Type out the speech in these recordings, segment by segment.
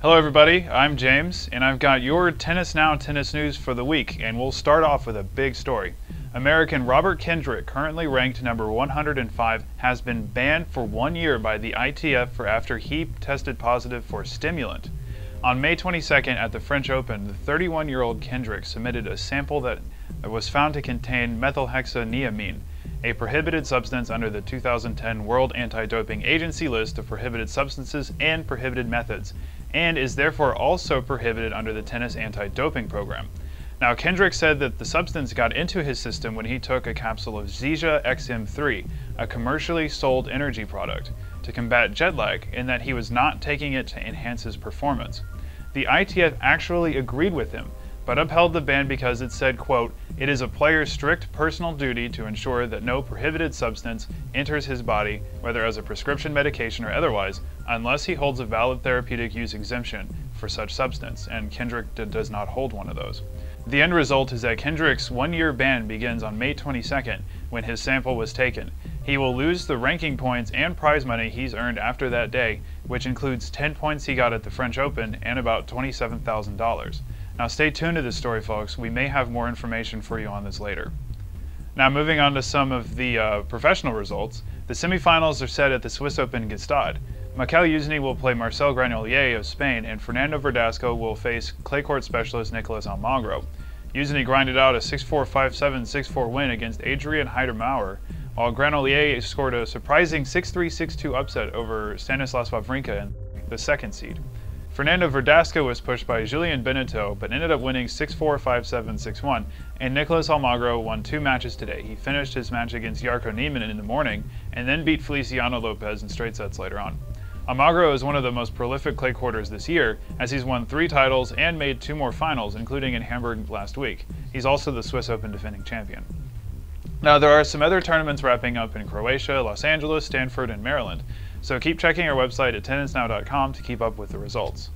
Hello everybody, I'm James, and I've got your Tennis Now tennis news for the week, and we'll start off with a big story. American Robert Kendrick, currently ranked number 105, has been banned for 1 year by the ITF after he tested positive for stimulant. On May 22nd at the French Open, the 31-year-old Kendrick submitted a sample that was found to contain methylhexaneamine, a prohibited substance under the 2010 World Anti-Doping Agency list of prohibited substances and prohibited methods, and is therefore also prohibited under the tennis anti-doping program. Now, Kendrick said that the substance got into his system when he took a capsule of Zija XM3, a commercially sold energy product, to combat jet lag, and that he was not taking it to enhance his performance. The ITF actually agreed with him, but upheld the ban because it said, quote, "It is a player's strict personal duty to ensure that no prohibited substance enters his body, whether as a prescription medication or otherwise, unless he holds a valid therapeutic use exemption for such substance," and Kendrick does not hold one of those. The end result is that Kendrick's 1-year ban begins on May 22nd, when his sample was taken. He will lose the ranking points and prize money he's earned after that day, which includes 10 points he got at the French Open and about $27,000. Now stay tuned to this story, folks. We may have more information for you on this later. Now moving on to some of the professional results, the semifinals are set at the Swiss Open Gstaad. Melanie Oudin will play Marcel Granollers of Spain, and Fernando Verdasco will face clay court specialist Nicolas Almagro. Oudin grinded out a 6-4, 5-7, 6-4 win against Adrian Heider-Maurer, while Granollers scored a surprising 6-3, 6-2 upset over Stanislas Wawrinka, the second seed. Fernando Verdasco was pushed by Julien Benneteau, but ended up winning 6-4, 5-7, 6-1, and Nicolas Almagro won 2 matches today. He finished his match against Jarko Niemann in the morning, and then beat Feliciano Lopez in straight sets later on. Almagro is one of the most prolific clay courters this year, as he's won 3 titles and made 2 more finals, including in Hamburg last week. He's also the Swiss Open defending champion. Now, there are some other tournaments wrapping up in Croatia, Los Angeles, Stanford, and Maryland, so keep checking our website at tennisnow.com to keep up with the results.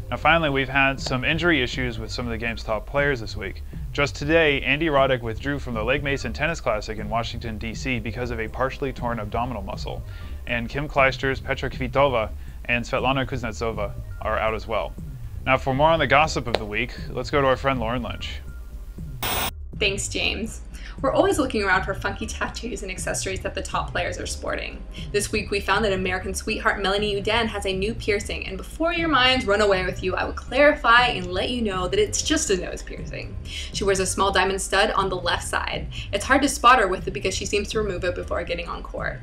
Now finally, we've had some injury issues with some of the game's top players this week. Just today, Andy Roddick withdrew from the Legg Mason Tennis Classic in Washington, D.C. because of a partially torn abdominal muscle, and Kim Clijsters, Petra Kvitova, and Svetlana Kuznetsova are out as well. Now for more on the gossip of the week, let's go to our friend Lauren Lynch. Thanks, James. We're always looking around for funky tattoos and accessories that the top players are sporting. This week we found that American sweetheart Melanie Oudin has a new piercing, and before your minds run away with you, I will clarify and let you know that it's just a nose piercing. She wears a small diamond stud on the left side. It's hard to spot her with it because she seems to remove it before getting on court.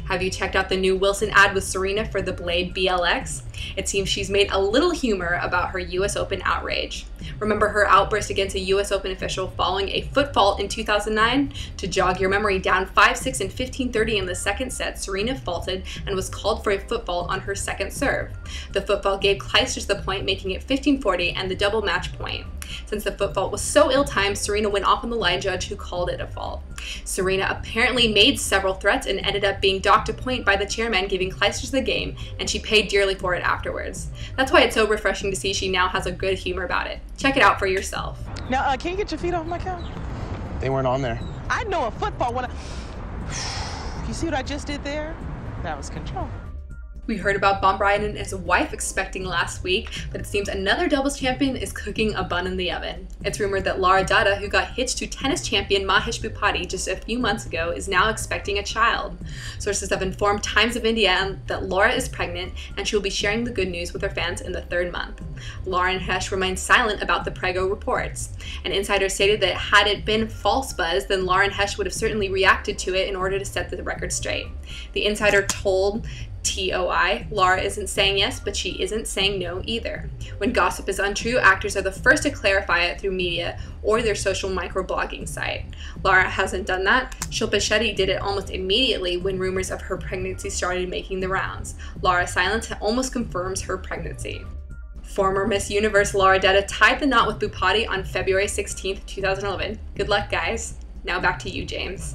Have you checked out the new Wilson ad with Serena for the Blade BLX? It seems she's made a little humor about her US Open outrage. Remember her outburst against a US Open official following a foot fault in 2009? To jog your memory, down 5-6 and 15-30 in the second set, Serena faulted and was called for a foot fault on her second serve. The foot fault gave Clijsters the point, making it 15-40 and the double match point. Since the foot fault was so ill-timed, Serena went off on the line judge, who called it a fault. Serena apparently made several threats and ended up being docked a point by the chairman, giving Clijsters the game, and she paid dearly for it afterwards. That's why it's so refreshing to see she now has a good humor about it. Check it out for yourself. Now, can you get your feet off my couch? They weren't on there. I know a football when You see what I just did there? That was control. We heard about Bob Bryan and his wife expecting last week, but it seems another doubles champion is cooking a bun in the oven. It's rumored that Lara Dutta, who got hitched to tennis champion Mahesh Bhupathi just a few months ago, is now expecting a child. Sources have informed Times of India that Lara is pregnant, and she will be sharing the good news with her fans in the 3rd month. Lara and Hesh remained silent about the Prego reports. An insider stated that had it been false buzz, then Lara and Hesh would have certainly reacted to it in order to set the record straight. The insider told TOI, Lara isn't saying yes, but she isn't saying no either. When gossip is untrue, actors are the first to clarify it through media or their social microblogging site. Lara hasn't done that. Shilpa Shetty did it almost immediately when rumors of her pregnancy started making the rounds. Lara's silence almost confirms her pregnancy. Former Miss Universe Lara Dutta tied the knot with Bhupathi on February 16th, 2011. Good luck, guys. Now back to you, James.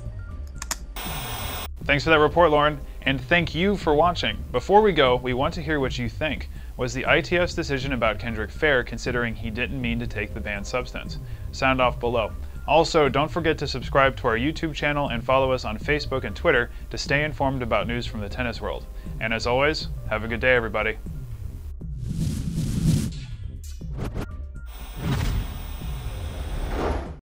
Thanks for that report, Lauren, and thank you for watching. Before we go, we want to hear what you think. Was the ITF's decision about Kendrick fair, considering he didn't mean to take the banned substance? Sound off below. Also, don't forget to subscribe to our YouTube channel and follow us on Facebook and Twitter to stay informed about news from the tennis world. And as always, have a good day, everybody.